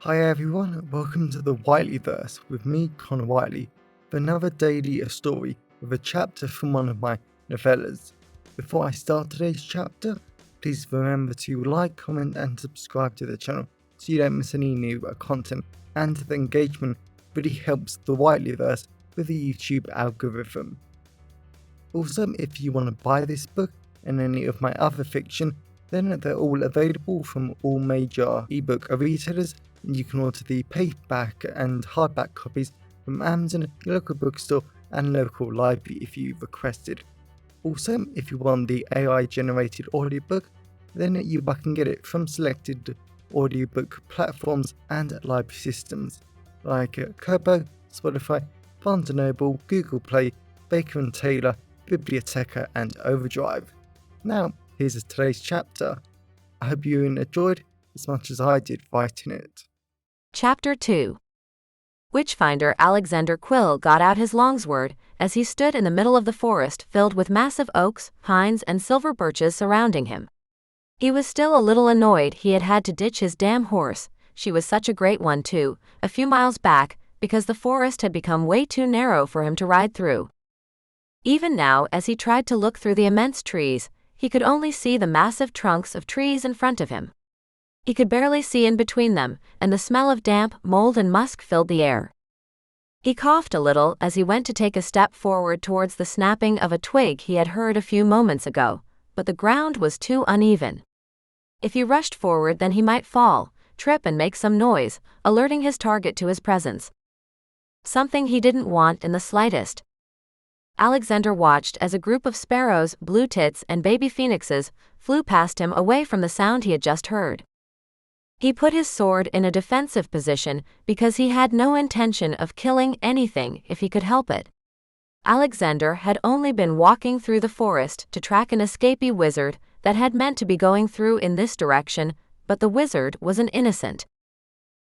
Hi everyone, welcome to the Whiteleyverse with me, Connor Whiteley, for another daily story with a chapter from one of my novellas. Before I start today's chapter, please remember to like, comment and subscribe to the channel so you don't miss any new content, and the engagement really helps the Whiteleyverse with the YouTube algorithm. Also, if you want to buy this book and any of my other fiction, then they're all available from all major ebook retailers. You can order the paperback and hardback copies from Amazon, your local bookstore and local library if you requested. Also, if you want the AI generated audiobook, then you can get it from selected audiobook platforms and library systems like Kobo, Spotify, Barnes & Noble, Google Play, Baker & Taylor, Biblioteca and Overdrive. Now, here's today's chapter. I hope you enjoyed as much as I did writing it. Chapter 2. Witchfinder Alexander Quill got out his longsword as he stood in the middle of the forest filled with massive oaks, pines, and silver birches surrounding him. He was still a little annoyed he had had to ditch his damn horse, she was such a great one too, a few miles back, because the forest had become way too narrow for him to ride through. Even now, as he tried to look through the immense trees, he could only see the massive trunks of trees in front of him. He could barely see in between them, and the smell of damp, mold and musk filled the air. He coughed a little as he went to take a step forward towards the snapping of a twig he had heard a few moments ago, but the ground was too uneven. If he rushed forward, then he might fall, trip and make some noise, alerting his target to his presence. Something he didn't want in the slightest. Alexander watched as a group of sparrows, blue tits, and baby phoenixes flew past him away from the sound he had just heard. He put his sword in a defensive position because he had no intention of killing anything if he could help it. Alexander had only been walking through the forest to track an escapee wizard that had meant to be going through in this direction, but the wizard was an innocent.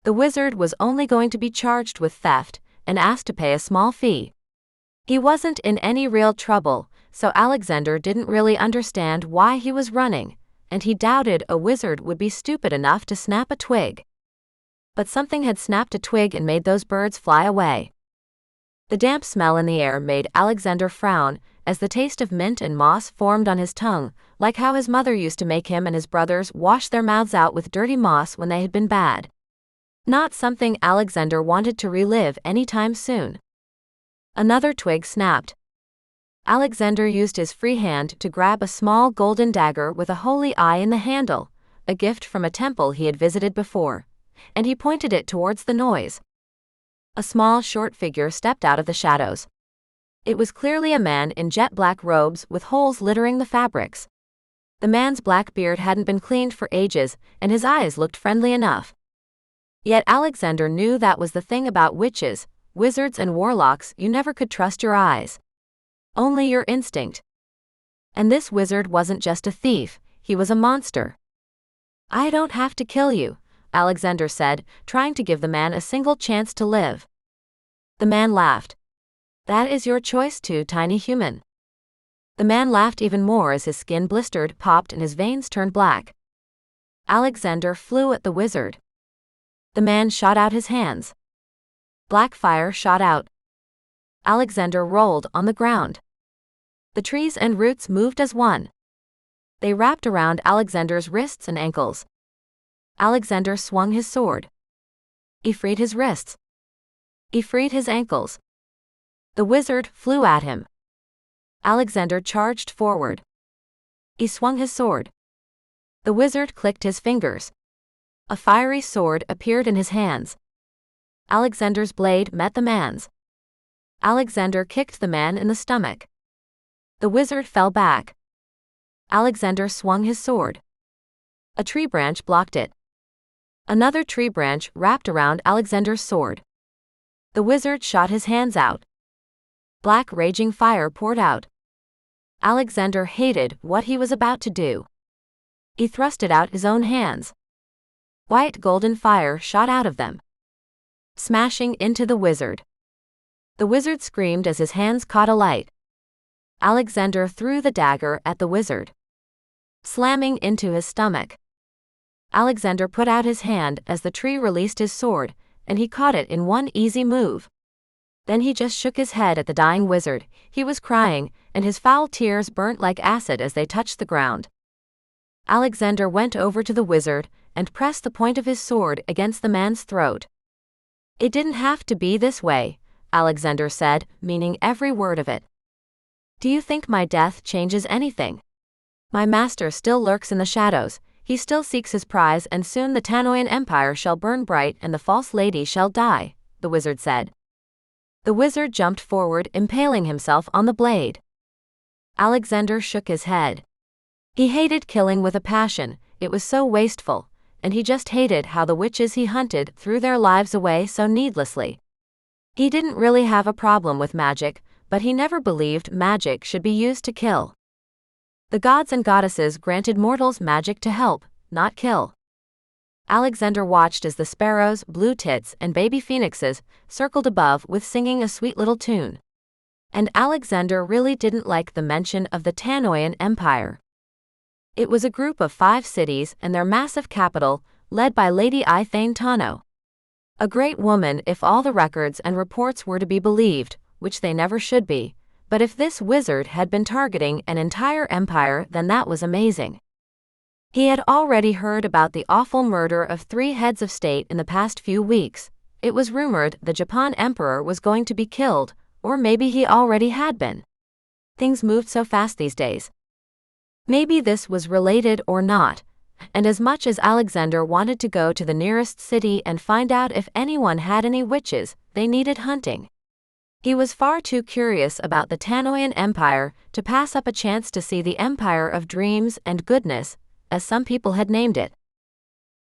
The wizard was only going to be charged with theft and asked to pay a small fee. He wasn't in any real trouble, so Alexander didn't really understand why he was running, and he doubted a wizard would be stupid enough to snap a twig. But something had snapped a twig and made those birds fly away. The damp smell in the air made Alexander frown as the taste of mint and moss formed on his tongue, like how his mother used to make him and his brothers wash their mouths out with dirty moss when they had been bad. Not something Alexander wanted to relive anytime soon. Another twig snapped. Alexander used his free hand to grab a small golden dagger with a holy eye in the handle, a gift from a temple he had visited before, and he pointed it towards the noise. A small, short figure stepped out of the shadows. It was clearly a man in jet-black robes with holes littering the fabrics. The man's black beard hadn't been cleaned for ages, and his eyes looked friendly enough. Yet Alexander knew that was the thing about witches, wizards and warlocks, you never could trust your eyes. Only your instinct. And this wizard wasn't just a thief, he was a monster. "I don't have to kill you," Alexander said, trying to give the man a single chance to live. The man laughed. "That is your choice too, tiny human." The man laughed even more as his skin blistered, popped, and his veins turned black. Alexander flew at the wizard. The man shot out his hands. Black fire shot out. Alexander rolled on the ground. The trees and roots moved as one. They wrapped around Alexander's wrists and ankles. Alexander swung his sword. He freed his wrists. He freed his ankles. The wizard flew at him. Alexander charged forward. He swung his sword. The wizard clicked his fingers. A fiery sword appeared in his hands. Alexander's blade met the man's. Alexander kicked the man in the stomach. The wizard fell back. Alexander swung his sword. A tree branch blocked it. Another tree branch wrapped around Alexander's sword. The wizard shot his hands out. Black raging fire poured out. Alexander hated what he was about to do. He thrusted out his own hands. White golden fire shot out of them, smashing into the wizard. The wizard screamed as his hands caught alight. Alexander threw the dagger at the wizard, slamming into his stomach. Alexander put out his hand as the tree released his sword, and he caught it in one easy move. Then he just shook his head at the dying wizard. He was crying, and his foul tears burnt like acid as they touched the ground. Alexander went over to the wizard and pressed the point of his sword against the man's throat. "It didn't have to be this way," Alexander said, meaning every word of it. "Do you think my death changes anything? My master still lurks in the shadows, he still seeks his prize, and soon the Tanoan Empire shall burn bright and the false lady shall die," the wizard said. The wizard jumped forward, impaling himself on the blade. Alexander shook his head. He hated killing with a passion, it was so wasteful, and he just hated how the witches he hunted threw their lives away so needlessly. He didn't really have a problem with magic, but he never believed magic should be used to kill. The gods and goddesses granted mortals magic to help, not kill. Alexander watched as the sparrows, blue tits, and baby phoenixes circled above with singing a sweet little tune. And Alexander really didn't like the mention of the Tanoan Empire. It was a group of 5 cities and their massive capital, led by Lady Ithane Tano. A great woman if all the records and reports were to be believed, which they never should be, but if this wizard had been targeting an entire empire, then that was amazing. He had already heard about the awful murder of 3 heads of state in the past few weeks. It was rumored the Japan emperor was going to be killed, or maybe he already had been. Things moved so fast these days. Maybe this was related or not, and as much as Alexander wanted to go to the nearest city and find out if anyone had any witches, they needed hunting. He was far too curious about the Tanoan Empire to pass up a chance to see the Empire of Dreams and Goodness, as some people had named it.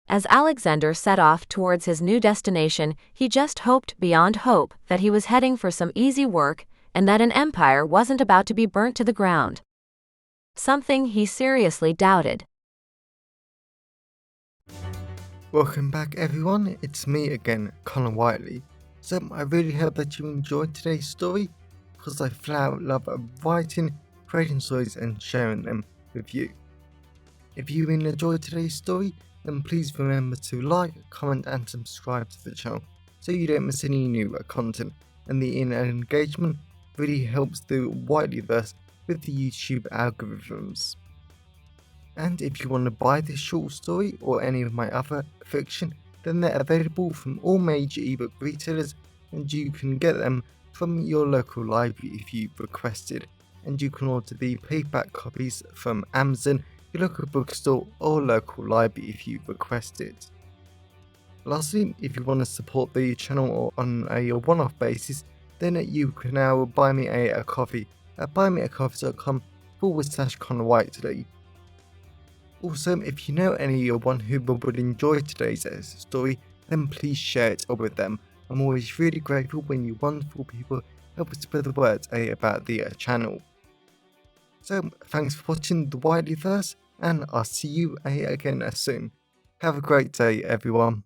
As Alexander set off towards his new destination, he just hoped beyond hope that he was heading for some easy work and that an empire wasn't about to be burnt to the ground. Something he seriously doubted. Welcome back everyone, it's me again, Connor Whiteley. So I really hope that you enjoyed today's story, because I flat out love writing, creating stories and sharing them with you. If you really enjoyed today's story, then please remember to like, comment and subscribe to the channel so you don't miss any new content, and the internet engagement really helps the Whiteleyverse with the YouTube algorithms. And if you want to buy this short story or any of my other fiction, then they're available from all major ebook retailers, and you can get them from your local library if you requested, and you can order the paperback copies from Amazon, your local bookstore or local library if you request it. Lastly, if you want to support the channel on a one-off basis, then you can now buy me a coffee at buymeacoffee.com/Connor Whiteley. Also, if you know anyone who would enjoy today's story, then please share it with them. I'm always really grateful when you wonderful people help spread the word about the channel. So, thanks for watching the Whiteleyverse, and I'll see you again soon. Have a great day, everyone.